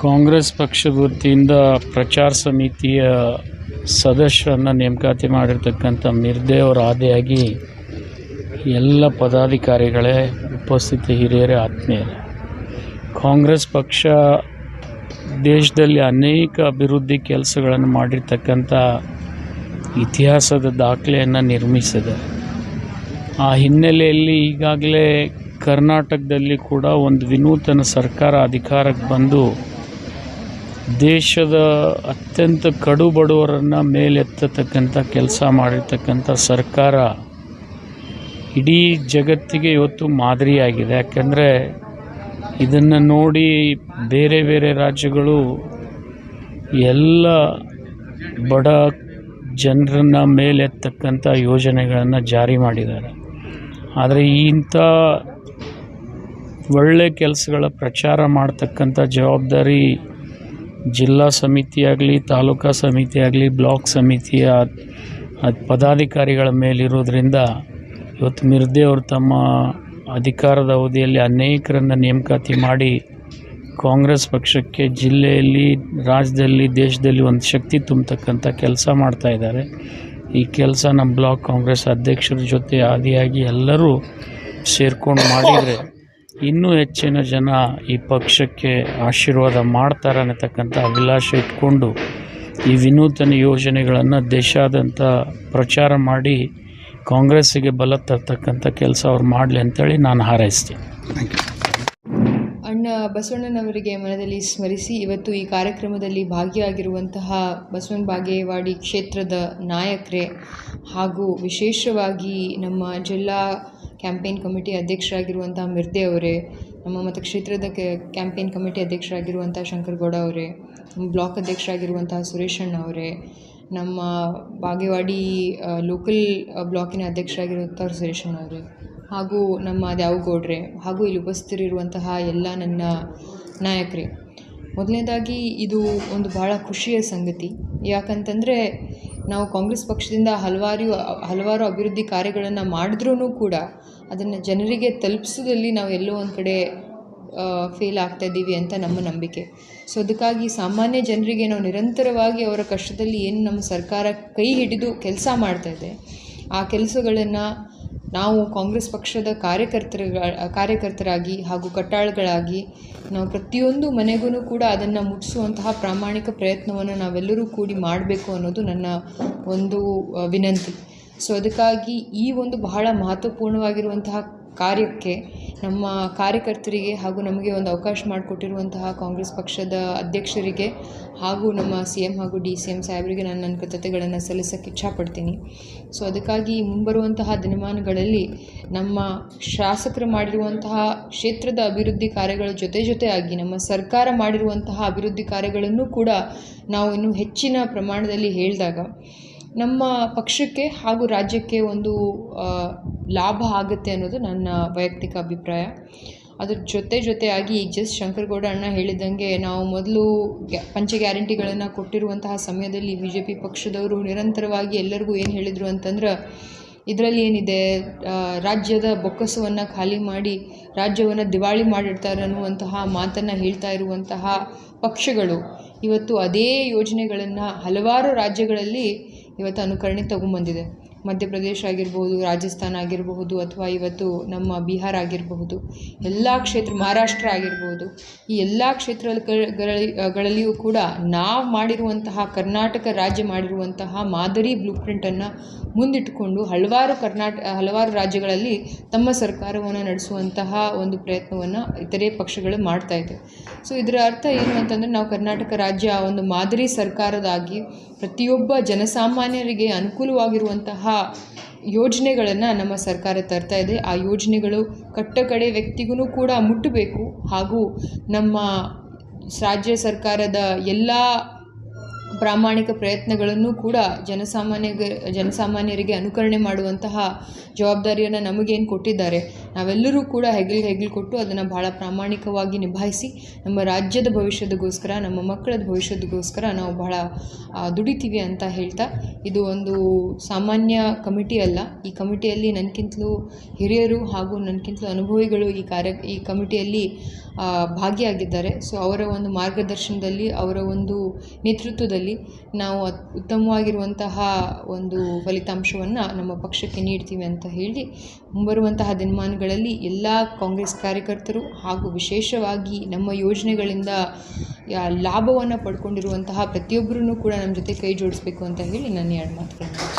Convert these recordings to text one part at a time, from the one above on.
ಕಾಂಗ್ರೆಸ್ ಪಕ್ಷದ ವತಿಯಿಂದ ಪ್ರಚಾರ ಸಮಿತಿಯ ಸದಸ್ಯರನ್ನು ನೇಮಕಾತಿ ಮಾಡಿರ್ತಕ್ಕಂಥ ಮಿರ್ದೆ ಅವರ ಆದಿಯಾಗಿ ಎಲ್ಲ ಪದಾಧಿಕಾರಿಗಳೇ, ಉಪಸ್ಥಿತ ಹಿರಿಯರೇ, ಆತ್ಮೀಯರೇ, ಕಾಂಗ್ರೆಸ್ ಪಕ್ಷ ದೇಶದಲ್ಲಿ ಅನೇಕ ಅಭಿವೃದ್ಧಿ ಕೆಲಸಗಳನ್ನು ಮಾಡಿರ್ತಕ್ಕಂಥ ಇತಿಹಾಸದ ದಾಖಲೆಯನ್ನು ನಿರ್ಮಿಸಿದೆ. ಆ ಹಿನ್ನೆಲೆಯಲ್ಲಿ ಈಗಾಗಲೇ ಕರ್ನಾಟಕದಲ್ಲಿ ಕೂಡ ಒಂದು ವಿನೂತನ ಸರ್ಕಾರ ಅಧಿಕಾರಕ್ಕೆ ಬಂದು ದೇಶದ ಅತ್ಯಂತ ಕಡು ಬಡವರನ್ನು ಮೇಲೆತ್ತತಕ್ಕಂಥ ಕೆಲಸ ಮಾಡಿರ್ತಕ್ಕಂಥ ಸರ್ಕಾರ ಇಡೀ ಜಗತ್ತಿಗೆ ಇವತ್ತು ಮಾದರಿಯಾಗಿದೆ. ಯಾಕೆಂದರೆ ಇದನ್ನು ನೋಡಿ ಬೇರೆ ಬೇರೆ ರಾಜ್ಯಗಳು ಎಲ್ಲ ಬಡ ಜನರನ್ನು ಮೇಲೆತ್ತಕ್ಕಂಥ ಯೋಜನೆಗಳನ್ನು ಜಾರಿ ಮಾಡಿದ್ದಾರೆ. ಆದರೆ ಇಂಥ ಒಳ್ಳೆ ಕೆಲಸಗಳ ಪ್ರಚಾರ ಮಾಡ್ತಕ್ಕಂಥ ಜವಾಬ್ದಾರಿ ಜಿಲ್ಲಾ ಸಮಿತಿ ಆಗಲಿ, ತಾಲೂಕಾ ಸಮಿತಿ ಆಗಲಿ, ಬ್ಲಾಕ್ ಸಮಿತಿಯ ಪದಾಧಿಕಾರಿಗಳ ಮೇಲಿರೋದ್ರಿಂದ ಇವತ್ತು ಮಿರ್ದೆ ಅವರು ತಮ್ಮ ಅಧಿಕಾರದ ಅವಧಿಯಲ್ಲಿ ಅನೇಕರನ್ನು ನೇಮಕಾತಿ ಮಾಡಿ ಕಾಂಗ್ರೆಸ್ ಪಕ್ಷಕ್ಕೆ ಜಿಲ್ಲೆಯಲ್ಲಿ, ರಾಜ್ಯದಲ್ಲಿ, ದೇಶದಲ್ಲಿ ಒಂದು ಶಕ್ತಿ ತುಂಬತಕ್ಕಂಥ ಕೆಲಸ ಮಾಡ್ತಾಯಿದ್ದಾರೆ. ಈ ಕೆಲಸ ನಮ್ಮ ಬ್ಲಾಕ್ ಕಾಂಗ್ರೆಸ್ ಅಧ್ಯಕ್ಷರ ಜೊತೆ ಆದಿಯಾಗಿ ಎಲ್ಲರೂ ಸೇರ್ಕೊಂಡು ಮಾಡಿದರೆ ಇನ್ನೂ ಹೆಚ್ಚಿನ ಜನ ಈ ಪಕ್ಷಕ್ಕೆ ಆಶೀರ್ವಾದ ಮಾಡ್ತಾರೆ ಅನ್ನತಕ್ಕಂಥ ಅಭಿಲಾಷೆ ಇಟ್ಕೊಂಡು ಈ ವಿನೂತನ ಯೋಜನೆಗಳನ್ನು ದೇಶಾದ್ಯಂತ ಪ್ರಚಾರ ಮಾಡಿ ಕಾಂಗ್ರೆಸ್ಸಿಗೆ ಬಲ ತರ್ತಕ್ಕಂಥ ಕೆಲಸ ಅವ್ರು ಮಾಡಲಿ ಅಂತೇಳಿ ನಾನು ಹಾರೈಸ್ತೀನಿ. ಅಣ್ಣ ಬಸವಣ್ಣನವರಿಗೆ ಮನದಲ್ಲಿ ಸ್ಮರಿಸಿ ಇವತ್ತು ಈ ಕಾರ್ಯಕ್ರಮದಲ್ಲಿ ಭಾಗಿಯಾಗಿರುವಂತಹ ಬಸವನ ಬಾಗೇವಾಡಿ ಕ್ಷೇತ್ರದ ನಾಯಕರೇ ಹಾಗೂ ವಿಶೇಷವಾಗಿ ನಮ್ಮ ಜಿಲ್ಲಾ ಕ್ಯಾಂಪೇನ್ ಕಮಿಟಿ ಅಧ್ಯಕ್ಷರಾಗಿರುವಂಥ ಮಿರ್ದೆ ಅವರೇ, ನಮ್ಮ ಮತಕ್ಷೇತ್ರದ ಕ್ಯಾಂಪೇನ್ ಕಮಿಟಿ ಅಧ್ಯಕ್ಷರಾಗಿರುವಂಥ ಶಂಕರಗೌಡ ಅವರೇ, ನಮ್ಮ ಬ್ಲಾಕ್ ಅಧ್ಯಕ್ಷರಾಗಿರುವಂತಹ ಸುರೇಶಣ್ಣ ಅವರೇ, ನಮ್ಮ ಬಾಗೇವಾಡಿ ಲೋಕಲ್ ಬ್ಲಾಕಿನ ಅಧ್ಯಕ್ಷರಾಗಿರುವಂಥ ಸುರೇಶಣ್ಣ ಅವರೇ, ಹಾಗೂ ನಮ್ಮ ದ್ಯಾವಗೌಡ್ರೆ, ಹಾಗೂ ಇಲ್ಲಿ ಉಪಸ್ಥಿತರಿರುವಂತಹ ಎಲ್ಲ ನನ್ನ ನಾಯಕರೇ, ಮೊದಲನೇದಾಗಿ ಇದು ಒಂದು ಭಾಳ ಖುಷಿಯ ಸಂಗತಿ. ಯಾಕಂತಂದರೆ ನಾವು ಕಾಂಗ್ರೆಸ್ ಪಕ್ಷದಿಂದ ಹಲವಾರು ಅಭಿವೃದ್ಧಿ ಕಾರ್ಯಗಳನ್ನು ಮಾಡಿದ್ರೂ ಕೂಡ ಅದನ್ನು ಜನರಿಗೆ ತಲುಪಿಸೋದಲ್ಲಿ ನಾವು ಎಲ್ಲೋ ಒಂದು ಕಡೆ ಫೇಲ್ ಆಗ್ತಾಯಿದ್ದೀವಿ ಅಂತ ನಮ್ಮ ನಂಬಿಕೆ. ಸೊ ಅದಕ್ಕಾಗಿ ಸಾಮಾನ್ಯ ಜನರಿಗೆ ನಾವು ನಿರಂತರವಾಗಿ ಅವರ ಕಷ್ಟದಲ್ಲಿ ಏನು ನಮ್ಮ ಸರ್ಕಾರ ಕೈ ಹಿಡಿದು ಕೆಲಸ ಮಾಡ್ತಾಯಿದೆ, ಆ ಕೆಲಸಗಳನ್ನು ನಾವು ಕಾಂಗ್ರೆಸ್ ಪಕ್ಷದ ಕಾರ್ಯಕರ್ತರಾಗಿ ಹಾಗೂ ಕಟ್ಟಾಳುಗಳಾಗಿ ನಾವು ಪ್ರತಿಯೊಂದು ಮನೆಗೂ ಕೂಡ ಅದನ್ನು ಮುಟ್ಟಿಸುವಂತಹ ಪ್ರಾಮಾಣಿಕ ಪ್ರಯತ್ನವನ್ನು ನಾವೆಲ್ಲರೂ ಕೂಡಿ ಮಾಡಬೇಕು ಅನ್ನೋದು ನನ್ನ ಒಂದು ವಿನಂತಿ. ಸೊ ಅದಕ್ಕಾಗಿ ಈ ಒಂದು ಬಹಳ ಮಹತ್ವಪೂರ್ಣವಾಗಿರುವಂತಹ ಕಾರ್ಯಕ್ಕೆ ನಮ್ಮ ಕಾರ್ಯಕರ್ತರಿಗೆ ಹಾಗೂ ನಮಗೆ ಒಂದು ಅವಕಾಶ ಮಾಡಿಕೊಟ್ಟಿರುವಂತಹ ಕಾಂಗ್ರೆಸ್ ಪಕ್ಷದ ಅಧ್ಯಕ್ಷರಿಗೆ ಹಾಗೂ ನಮ್ಮ CM ಹಾಗೂ DCM ಸಾಹೇಬರಿಗೆ ನಾನು ನನ್ನ ಕೃತಜ್ಞತೆಗಳನ್ನು ಸಲ್ಲಿಸೋಕ್ಕೆ ಇಚ್ಛಪಡ್ತೀನಿ. ಸೊ ಅದಕ್ಕಾಗಿ ಮುಂಬರುವಂತಹ ದಿನಮಾನಗಳಲ್ಲಿ ನಮ್ಮ ಶಾಸಕರು ಮಾಡಿರುವಂತಹ ಕ್ಷೇತ್ರದ ಅಭಿವೃದ್ಧಿ ಕಾರ್ಯಗಳ ಜೊತೆಯಾಗಿ ನಮ್ಮ ಸರ್ಕಾರ ಮಾಡಿರುವಂತಹ ಅಭಿವೃದ್ಧಿ ಕಾರ್ಯಗಳನ್ನು ಕೂಡ ನಾವು ಇನ್ನೂ ಹೆಚ್ಚಿನ ಪ್ರಮಾಣದಲ್ಲಿ ಹೇಳಿದಾಗ ನಮ್ಮ ಪಕ್ಷಕ್ಕೆ ಹಾಗೂ ರಾಜ್ಯಕ್ಕೆ ಒಂದು ಲಾಭ ಆಗುತ್ತೆ ಅನ್ನೋದು ನನ್ನ ವೈಯಕ್ತಿಕ ಅಭಿಪ್ರಾಯ. ಅದ್ರ ಜೊತೆಯಾಗಿ ಈಗ ಜಸ್ಟ್ ಶಂಕರಗೌಡ ಅಣ್ಣ ಹೇಳಿದಂಗೆ ನಾವು ಮೊದಲು ಪಂಚ ಗ್ಯಾರಂಟಿಗಳನ್ನು ಕೊಟ್ಟಿರುವಂತಹ ಸಮಯದಲ್ಲಿ BJP ಪಕ್ಷದವರು ನಿರಂತರವಾಗಿ ಎಲ್ಲರಿಗೂ ಏನು ಹೇಳಿದರು ಅಂತಂದ್ರೆ, ಇದರಲ್ಲಿ ಏನಿದೆ, ರಾಜ್ಯದ ಬೊಕ್ಕಸವನ್ನು ಖಾಲಿ ಮಾಡಿ ರಾಜ್ಯವನ್ನು ದಿವಾಳಿ ಮಾಡಿರ್ತಾರೆ ಅನ್ನುವಂತಹ ಮಾತನ್ನು ಹೇಳ್ತಾ ಇರುವಂತಹ ಪಕ್ಷಗಳು ಇವತ್ತು ಅದೇ ಯೋಜನೆಗಳನ್ನು ಹಲವಾರು ರಾಜ್ಯಗಳಲ್ಲಿ ಇವತ್ತು ಅನುಕರಣೆ ತಗೊಂಬಂದಿದೆ. ಮಧ್ಯಪ್ರದೇಶ ಆಗಿರಬಹುದು, ರಾಜಸ್ಥಾನ ಆಗಿರಬಹುದು, ಅಥವಾ ಇವತ್ತು ನಮ್ಮ ಬಿಹಾರ ಆಗಿರಬಹುದು, ಎಲ್ಲ ಮಹಾರಾಷ್ಟ್ರ ಆಗಿರ್ಬೋದು, ಈ ಎಲ್ಲ ಕ್ಷೇತ್ರಗಳಲ್ಲಿಯೂ ಕೂಡ ನಾವು ಮಾಡಿರುವಂತಹ ಕರ್ನಾಟಕ ರಾಜ್ಯ ಮಾಡಿರುವಂತಹ ಮಾದರಿ ಬ್ಲೂ ಪ್ರಿಂಟನ್ನು ಮುಂದಿಟ್ಟುಕೊಂಡು ಹಲವಾರು ರಾಜ್ಯಗಳಲ್ಲಿ ತಮ್ಮ ಸರ್ಕಾರವನ್ನು ನಡೆಸುವಂತಹ ಒಂದು ಪ್ರಯತ್ನವನ್ನು ಇತರೆ ಪಕ್ಷಗಳು ಮಾಡ್ತಾ ಇದೆ. ಸೊ ಇದರ ಅರ್ಥ ಏನು ಅಂತಂದರೆ, ನಾವು ಕರ್ನಾಟಕ ರಾಜ್ಯ ಒಂದು ಮಾದರಿ ಸರ್ಕಾರದಾಗಿ ಪ್ರತಿಯೊಬ್ಬ ಜನಸಾಮಾನ್ಯರಿಗೆ ಅನುಕೂಲವಾಗಿರುವಂತಹ ಯೋಜನೆಗಳನ್ನು ನಮ್ಮ ಸರ್ಕಾರ ತರ್ತಾ ಇದೆ. ಆ ಯೋಜನೆಗಳು ಕಟ್ಟಕಡೆ ವ್ಯಕ್ತಿಗೂ ಕೂಡ ಮುಟ್ಟಬೇಕು ಹಾಗೂ ನಮ್ಮ ರಾಜ್ಯ ಸರ್ಕಾರದ ಎಲ್ಲ ಪ್ರಾಮಾಣಿಕ ಪ್ರಯತ್ನಗಳನ್ನು ಕೂಡ ಜನಸಾಮಾನ್ಯರಿಗೆ ಅನುಕರಣೆ ಮಾಡುವಂತಹ ಜವಾಬ್ದಾರಿಯನ್ನು ನಮಗೇನು ಕೊಟ್ಟಿದ್ದಾರೆ, ನಾವೆಲ್ಲರೂ ಕೂಡ ಹೆಗಲು ಕೊಟ್ಟು ಅದನ್ನು ಭಾಳ ಪ್ರಾಮಾಣಿಕವಾಗಿ ನಿಭಾಯಿಸಿ ನಮ್ಮ ರಾಜ್ಯದ ಭವಿಷ್ಯದಗೋಸ್ಕರ, ನಮ್ಮ ಮಕ್ಕಳ ಭವಿಷ್ಯದಗೋಸ್ಕರ ನಾವು ಬಹಳ ದುಡಿತೀವಿ ಅಂತ ಹೇಳ್ತಾ, ಇದು ಒಂದು ಸಾಮಾನ್ಯ ಕಮಿಟಿ ಅಲ್ಲ. ಈ ಕಮಿಟಿಯಲ್ಲಿ ನನಗಿಂತಲೂ ಹಿರಿಯರು ಹಾಗೂ ನನಗಿಂತಲೂ ಅನುಭವಿಗಳು ಈ ಕಮಿಟಿಯಲ್ಲಿ ಭಾಗಿಯಾಗಿದ್ದಾರೆ. ಸೊ ಅವರ ಒಂದು ಮಾರ್ಗದರ್ಶನದಲ್ಲಿ, ಅವರ ಒಂದು ನೇತೃತ್ವದಲ್ಲಿ ನಾವು ಉತ್ತಮವಾಗಿರುವಂತಹ ಒಂದು ಫಲಿತಾಂಶವನ್ನು ನಮ್ಮ ಪಕ್ಷಕ್ಕೆ ನೀಡ್ತೀವಿ ಅಂತ ಹೇಳಿ, ಮುಂಬರುವಂತಹ ದಿನಮಾನಗಳಲ್ಲಿ ಎಲ್ಲ ಕಾಂಗ್ರೆಸ್ ಕಾರ್ಯಕರ್ತರು ಹಾಗೂ ವಿಶೇಷವಾಗಿ ನಮ್ಮ ಯೋಜನೆಗಳಿಂದ ಲಾಭವನ್ನು ಪಡ್ಕೊಂಡಿರುವಂತಹ ಪ್ರತಿಯೊಬ್ಬರೂ ಕೂಡ ನಮ್ಮ ಜೊತೆ ಕೈ ಜೋಡಿಸಬೇಕು ಅಂತ ಹೇಳಿ ನನ್ನ 2 ಮಾತುಗಳನ್ನು.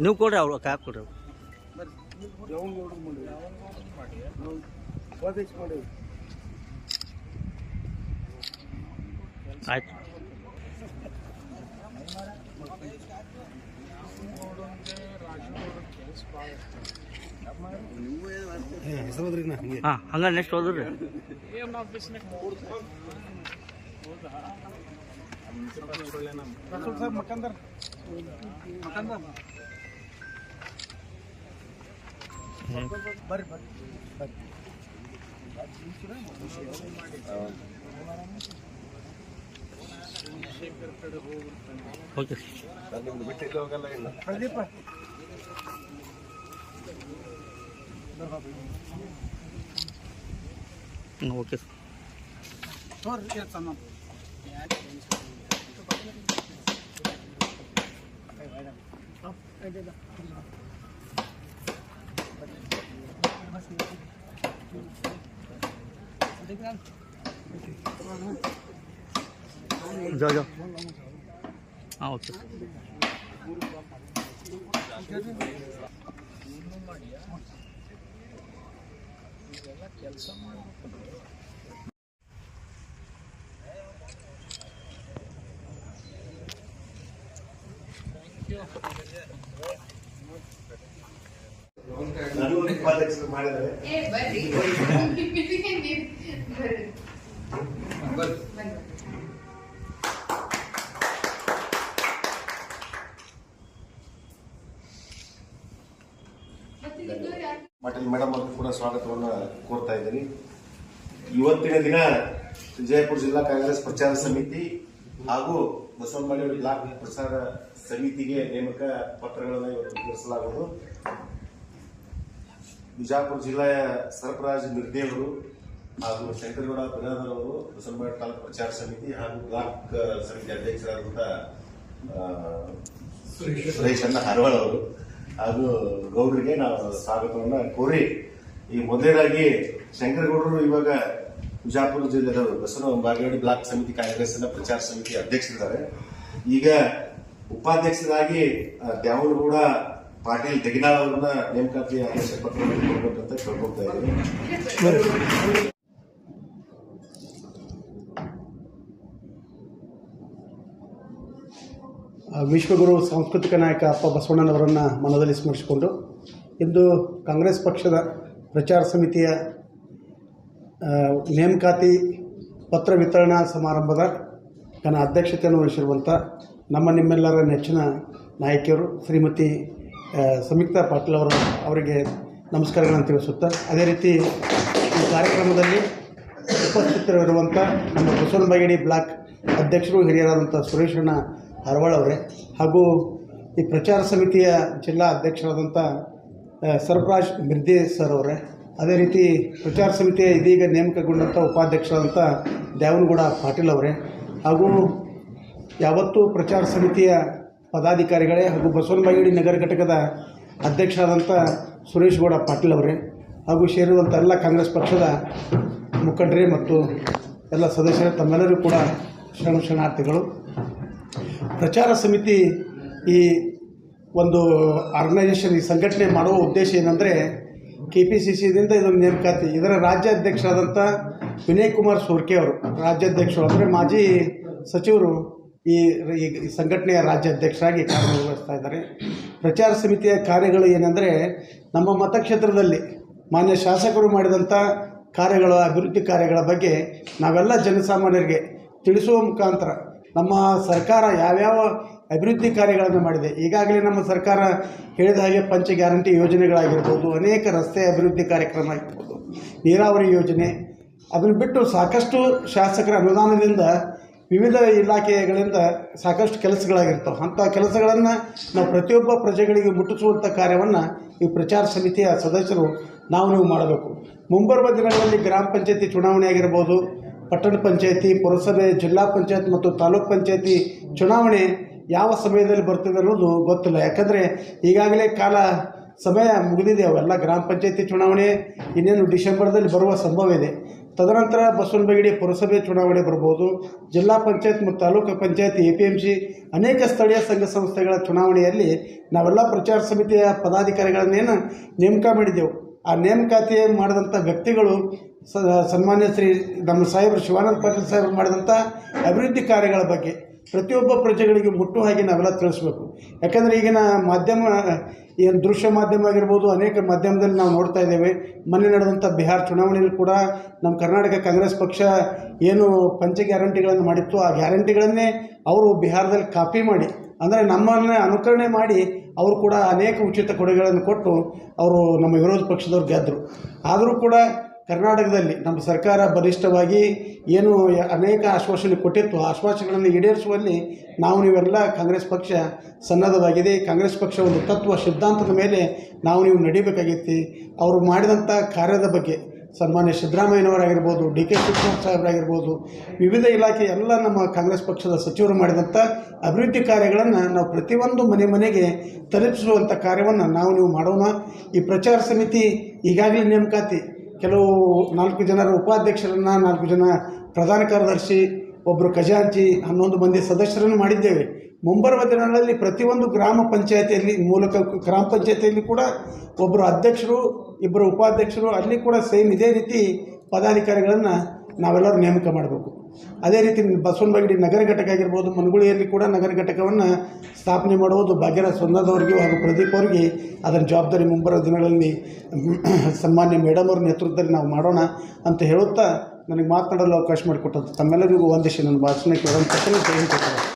ನೀವು ಕೊಡ್ರಿ, ಅವ್ರು ಕ್ಯಾಪ್ ಕೊಡ್ರಿ. ಆಯ್ತು. ಹಾಂ, ಹಂಗ ನೆಕ್ಸ್ಟ್ ಹೋದ್ರಿ. ಓಕೆ ಓಕೆ जाओ हाँ ओके ಪಾಟೀಲ್ ಮೇಡಮ್ ಅವರು ಕೂಡ ಸ್ವಾಗತವನ್ನು ಕೋರ್ತಾ ಇದ್ದೀನಿ. ಇವತ್ತಿನ ದಿನ ವಿಜಯಪುರ ಜಿಲ್ಲಾ ಕಾಂಗ್ರೆಸ್ ಪ್ರಚಾರ ಸಮಿತಿ ಹಾಗೂ ಬಸವನಬಾಗೇವಾಡಿ ಬ್ಲಾಕ್ ಪ್ರಚಾರ ಸಮಿತಿಗೆ ನೇಮಕ ಪತ್ರಗಳನ್ನು ಇವತ್ತು ವಿತರಿಸಲಾಗುವುದು. ಬಿಜಾಪುರ ಜಿಲ್ಲೆಯ ಸರ್ಫರಾಜ್ ಮಿರ್ದೆ ಅವರು ಹಾಗೂ ಶಂಕರಗೌಡ ಬಿರಾದರ್ ಅವರು ಬಸವನಬಾಗೇವಾಡಿ ತಾಲೂಕು ಪ್ರಚಾರ ಸಮಿತಿ ಹಾಗೂ ಬ್ಲಾಕ್ ಸಮಿತಿ ಅಧ್ಯಕ್ಷರಾದಂತಹ ಸುರೇಶ್ ಅಣ್ಣ ಹರವಳ ಅವರು ಹಾಗೂ ಗೌಡ್ರಿಗೆ ನಾವು ಸ್ವಾಗತವನ್ನ ಕೋರಿ, ಈ ಮೊದಲನೇದಾಗಿ ಶಂಕರಗೌಡರು ಇವಾಗ ಬಿಜಾಪುರ ಜಿಲ್ಲೆಯ ಬಸವನಬಾಗೇವಾಡಿ ಬ್ಲಾಕ್ ಸಮಿತಿ ಕಾಂಗ್ರೆಸ್ನ ಪ್ರಚಾರ ಸಮಿತಿ ಅಧ್ಯಕ್ಷರಿದ್ದಾರೆ. ಈಗ ಉಪಾಧ್ಯಕ್ಷರಾಗಿ ದ್ಯಾವನಗೌಡ ಪಾಟೀಲ್ ತೆಗಿನಾಳ್ ಅವ್ರನ್ನ ನೇಮಕಾತಿ ಆದೇಶ ಪತ್ರವನ್ನು ಕೊಡಬೇಕಂತ ಕೇಳ್ಕೊಳ್ತಾ ಇದ್ದೀವಿ. ವಿಶ್ವಗುರು ಸಾಂಸ್ಕೃತಿಕ ನಾಯಕ ಅಪ್ಪ ಬಸವಣ್ಣನವರನ್ನು ಮನದಲ್ಲಿ ಸ್ಮರಿಸಿಕೊಂಡು ಇಂದು ಕಾಂಗ್ರೆಸ್ ಪಕ್ಷದ ಪ್ರಚಾರ ಸಮಿತಿಯ ನೇಮಕಾತಿ ಪತ್ರ ವಿತರಣಾ ಸಮಾರಂಭದ ಅಧ್ಯಕ್ಷತೆಯನ್ನು ವಹಿಸಿರುವಂಥ ನಿಮ್ಮೆಲ್ಲರ ನೆಚ್ಚಿನ ನಾಯಕಿಯರು ಶ್ರೀಮತಿ ಸಂಯುಕ್ತಾ ಪಾಟೀಲ್ ಅವರಿಗೆ ನಮಸ್ಕಾರಗಳನ್ನು ತಿಳಿಸುತ್ತಾ, ಅದೇ ರೀತಿ ಈ ಕಾರ್ಯಕ್ರಮದಲ್ಲಿ ಉಪಸ್ಥಿತರಿರುವಂಥ ನಮ್ಮ ಬಸವನಬಾಗೇವಾಡಿ ಬ್ಲಾಕ್ ಅಧ್ಯಕ್ಷರು ಹಿರಿಯರಾದಂಥ ಸುರೇಶಣ್ಣ ಹರವಳ ಅವರೇ ಹಾಗೂ ಈ ಪ್ರಚಾರ ಸಮಿತಿಯ ಜಿಲ್ಲಾ ಅಧ್ಯಕ್ಷರಾದಂಥ ಸರ್ಫರಾಜ್ ಮಿರ್ದೆ ಸರ್ ಅವರೇ, ಅದೇ ರೀತಿ ಪ್ರಚಾರ ಸಮಿತಿಯ ಇದೀಗ ನೇಮಕಗೊಂಡಂಥ ಉಪಾಧ್ಯಕ್ಷರಾದಂಥ ದ್ಯಾವನಗೌಡ ಪಾಟೀಲ್ ಅವರೇ ಹಾಗೂ ಯಾವತ್ತೂ ಪ್ರಚಾರ ಸಮಿತಿಯ ಪದಾಧಿಕಾರಿಗಳೇ ಹಾಗೂ ಬಸವನಬಾಗೇವಾಡಿ ನಗರ ಘಟಕದ ಅಧ್ಯಕ್ಷರಾದಂಥ ಸುರೇಶ್ ಗೌಡ ಪಾಟೀಲ್ ಅವರೇ ಹಾಗೂ ಸೇರಿರುವಂಥ ಎಲ್ಲ ಕಾಂಗ್ರೆಸ್ ಪಕ್ಷದ ಮುಖಂಡರೇ ಮತ್ತು ಎಲ್ಲ ಸದಸ್ಯರೇ, ತಮ್ಮೆಲ್ಲರೂ ಕೂಡ ಶರಣಾರ್ಥಿಗಳು. ಪ್ರಚಾರ ಸಮಿತಿ ಈ ಒಂದು ಆರ್ಗನೈಸೇಷನ್, ಈ ಸಂಘಟನೆ ಮಾಡುವ ಉದ್ದೇಶ ಏನಂದರೆ KPCCದಿಂದ ಇದೊಂದು ನೇಮಕಾತಿ. ಇದರ ರಾಜ್ಯಾಧ್ಯಕ್ಷರಾದಂಥ ವಿನಯ್ ಕುಮಾರ್ ಸೋರ್ಕೆ ಅವರು ರಾಜ್ಯಾಧ್ಯಕ್ಷರು, ಅಂದರೆ ಮಾಜಿ ಸಚಿವರು ಈ ಸಂಘಟನೆಯ ರಾಜ್ಯಾಧ್ಯಕ್ಷರಾಗಿ ಕಾರ್ಯನಿರ್ವಹಿಸ್ತಾ ಇದ್ದಾರೆ. ಪ್ರಚಾರ ಸಮಿತಿಯ ಕಾರ್ಯಗಳು ಏನೆಂದರೆ, ನಮ್ಮ ಮತಕ್ಷೇತ್ರದಲ್ಲಿ ಮಾನ್ಯ ಶಾಸಕರು ಮಾಡಿದಂಥ ಕಾರ್ಯಗಳು, ಅಭಿವೃದ್ಧಿ ಕಾರ್ಯಗಳ ಬಗ್ಗೆ ನಾವೆಲ್ಲ ಜನಸಾಮಾನ್ಯರಿಗೆ ತಿಳಿಸುವ ಮುಖಾಂತರ ನಮ್ಮ ಸರ್ಕಾರ ಯಾವ್ಯಾವ ಅಭಿವೃದ್ಧಿ ಕಾರ್ಯಗಳನ್ನು ಮಾಡಿದೆ. ಈಗಾಗಲೇ ನಮ್ಮ ಸರ್ಕಾರ ಹೇಳಿದ ಹಾಗೆ ಪಂಚ ಗ್ಯಾರಂಟಿ ಯೋಜನೆಗಳಾಗಿರ್ಬೋದು, ಅನೇಕ ರಸ್ತೆ ಅಭಿವೃದ್ಧಿ ಕಾರ್ಯಕ್ರಮ ಆಗಿರ್ಬೋದು, ನೀರಾವರಿ ಯೋಜನೆ, ಅದನ್ನು ಬಿಟ್ಟು ಸಾಕಷ್ಟು ಶಾಸಕರ ಅನುದಾನದಿಂದ ವಿವಿಧ ಇಲಾಖೆಗಳಿಂದ ಸಾಕಷ್ಟು ಕೆಲಸಗಳಾಗಿರ್ತವೆ. ಅಂಥ ಕೆಲಸಗಳನ್ನು ನಾವು ಪ್ರತಿಯೊಬ್ಬ ಪ್ರಜೆಗಳಿಗೆ ಮುಟ್ಟಿಸುವಂಥ ಕಾರ್ಯವನ್ನು ಈ ಪ್ರಚಾರ ಸಮಿತಿಯ ಸದಸ್ಯರು ನೀವು ಮಾಡಬೇಕು. ಮುಂಬರುವ ದಿನಗಳಲ್ಲಿ ಗ್ರಾಮ ಪಂಚಾಯತಿ ಚುನಾವಣೆ ಆಗಿರ್ಬೋದು, ಪಟ್ಟಣ ಪಂಚಾಯತಿ, ಪುರಸಭೆ, ಜಿಲ್ಲಾ ಪಂಚಾಯತ್ ಮತ್ತು ತಾಲೂಕ್ ಪಂಚಾಯತಿ ಚುನಾವಣೆ ಯಾವ ಸಮಯದಲ್ಲಿ ಬರ್ತದೆ ಅನ್ನೋದು ಗೊತ್ತಿಲ್ಲ. ಯಾಕಂದರೆ ಈಗಾಗಲೇ ಸಮಯ ಮುಗಿದಿದೆ. ಅವೆಲ್ಲ ಗ್ರಾಮ ಪಂಚಾಯತಿ ಚುನಾವಣೆ ಇನ್ನೇನು ಡಿಸೆಂಬರ್ದಲ್ಲಿ ಬರುವ ಸಂಭವ ಇದೆ. ತದನಂತರ ಬಸವನಬಾಗೇವಾಡಿ ಪುರಸಭೆ ಚುನಾವಣೆ ಬರ್ಬೋದು, ಜಿಲ್ಲಾ ಪಂಚಾಯತ್ ಮತ್ತು ತಾಲೂಕು ಪಂಚಾಯತಿ, APMC, ಅನೇಕ ಸ್ಥಳೀಯ ಸಂಘ ಸಂಸ್ಥೆಗಳ ಚುನಾವಣೆಯಲ್ಲಿ ನಾವೆಲ್ಲ ಪ್ರಚಾರ ಸಮಿತಿಯ ಪದಾಧಿಕಾರಿಗಳನ್ನೇನು ನೇಮಕ ಮಾಡಿದ್ದೆವು. ಆ ನೇಮಕಾತಿ ಮಾಡಿದಂಥ ವ್ಯಕ್ತಿಗಳು ಸನ್ಮಾನ್ಯ ಶ್ರೀ ನಮ್ಮ ಸಾಹೇಬರು ಶಿವಾನಂದ ಪಾಟೀಲ್ ಸಾಹೇಬರು ಮಾಡಿದಂಥ ಅಭಿವೃದ್ಧಿ ಕಾರ್ಯಗಳ ಬಗ್ಗೆ ಪ್ರತಿಯೊಬ್ಬ ಪ್ರಜೆಗಳಿಗೆ ಮುಟ್ಟುವ ಹಾಗೆ ನಾವೆಲ್ಲ ತಿಳಿಸ್ಬೇಕು. ಯಾಕಂದರೆ ಈಗಿನ ಮಾಧ್ಯಮ ಏನು ದೃಶ್ಯ ಮಾಧ್ಯಮ ಆಗಿರ್ಬೋದು, ಅನೇಕ ಮಾಧ್ಯಮದಲ್ಲಿ ನಾವು ನೋಡ್ತಾ ಇದ್ದೇವೆ. ಮೊನ್ನೆ ನಡೆದಂಥ ಬಿಹಾರ ಚುನಾವಣೆಯಲ್ಲಿ ಕೂಡ ನಮ್ಮ ಕರ್ನಾಟಕ ಕಾಂಗ್ರೆಸ್ ಪಕ್ಷ ಏನು ಪಂಚ ಗ್ಯಾರಂಟಿಗಳನ್ನು ಮಾಡಿತ್ತು, ಆ ಗ್ಯಾರಂಟಿಗಳನ್ನೇ ಅವರು ಬಿಹಾರದಲ್ಲಿ ಕಾಪಿ ಮಾಡಿ, ಅಂದರೆ ನಮ್ಮನ್ನೇ ಅನುಕರಣೆ ಮಾಡಿ ಅವರು ಕೂಡ ಅನೇಕ ಉಚಿತ ಕೊಡುಗೆಗಳನ್ನು ಕೊಟ್ಟು ಅವರು ನಮ್ಮ ವಿರೋಧ ಪಕ್ಷದವ್ರು ಗೆದ್ದರು. ಆದರೂ ಕೂಡ ಕರ್ನಾಟಕದಲ್ಲಿ ನಮ್ಮ ಸರ್ಕಾರ ಬಲಿಷ್ಠವಾಗಿ ಏನು ಅನೇಕ ಆಶ್ವಾಸನೆ ಕೊಟ್ಟಿತ್ತು, ಆ ಆಶ್ವಾಸನೆಗಳನ್ನು ಈಡೇರಿಸುವಲ್ಲಿ ನೀವೆಲ್ಲ ಕಾಂಗ್ರೆಸ್ ಪಕ್ಷ ಸನ್ನದ್ಧವಾಗಿದೆ. ಕಾಂಗ್ರೆಸ್ ಪಕ್ಷ ಒಂದು ತತ್ವ ಸಿದ್ಧಾಂತದ ಮೇಲೆ ನೀವು ನಡಿಬೇಕಾಗಿತ್ತು. ಅವರು ಮಾಡಿದಂಥ ಕಾರ್ಯದ ಬಗ್ಗೆ ಸನ್ಮಾನ್ಯ ಸಿದ್ದರಾಮಯ್ಯನವರಾಗಿರ್ಬೋದು, DK ಶಿವಕುಮಾರ್ ಸಾಹೇಬರಾಗಿರ್ಬೋದು, ವಿವಿಧ ಇಲಾಖೆ ಎಲ್ಲ ನಮ್ಮ ಕಾಂಗ್ರೆಸ್ ಪಕ್ಷದ ಸಚಿವರು ಮಾಡಿದಂಥ ಅಭಿವೃದ್ಧಿ ಕಾರ್ಯಗಳನ್ನು ನಾವು ಪ್ರತಿಯೊಂದು ಮನೆಗೆ ತಲುಪಿಸುವಂಥ ಕಾರ್ಯವನ್ನು ನೀವು ಮಾಡೋಣ. ಈ ಪ್ರಚಾರ ಸಮಿತಿ ಈಗಾಗಲೇ ನೇಮಕಾತಿ ಕೆಲವು 4 ಜನರ ಉಪಾಧ್ಯಕ್ಷರನ್ನು, 4 ಜನ ಪ್ರಧಾನ ಕಾರ್ಯದರ್ಶಿ, ಒಬ್ಬರು ಖಜಾಂಚಿ, 11 ಮಂದಿ ಸದಸ್ಯರನ್ನು ಮಾಡಿದ್ದೇವೆ. ಮುಂಬರುವ ದಿನಗಳಲ್ಲಿ ಪ್ರತಿಯೊಂದು ಗ್ರಾಮ ಪಂಚಾಯತಿಯಲ್ಲಿ ಗ್ರಾಮ ಪಂಚಾಯತಿಯಲ್ಲಿ ಕೂಡ ಒಬ್ಬರು ಅಧ್ಯಕ್ಷರು, 2 ಉಪಾಧ್ಯಕ್ಷರು, ಅಲ್ಲಿ ಕೂಡ ಸೇಮ್ ಇದೇ ರೀತಿ ಪದಾಧಿಕಾರಿಗಳನ್ನು ನಾವೆಲ್ಲರೂ ನೇಮಕ ಮಾಡಬೇಕು. ಅದೇ ರೀತಿ ಬಸವನಬಾಗೇವಾಡಿ ನಗರ ಘಟಕ ಆಗಿರ್ಬೋದು, ಮನಗುಳಿಯಲ್ಲಿ ಕೂಡ ನಗರ ಘಟಕವನ್ನು ಸ್ಥಾಪನೆ ಮಾಡುವುದು ಭಾಗ್ಯರಾಜ್ ಸೊನ್ನದವರಿಗೂ ಹಾಗೂ ಪ್ರದೀಪ್ ಅವರಿಗೆ ಅದರ ಜವಾಬ್ದಾರಿ ಮುಂಬರುವ ದಿನಗಳಲ್ಲಿ ಸನ್ಮಾನ್ಯ ಮೇಡಮ್ ಅವ್ರ ನೇತೃತ್ವದಲ್ಲಿ ನಾವು ಮಾಡೋಣ ಅಂತ ಹೇಳುತ್ತಾ ನನಗೆ ಮಾತನಾಡಲು ಅವಕಾಶ ಮಾಡಿಕೊಟ್ಟಂಥ ತಮ್ಮೆಲ್ಲರಿಗೂ ವಂದಿಸಿ ನನ್ನ ಭಾಷಣಕ್ಕೆ ಜೈ ಹಿಂದ್.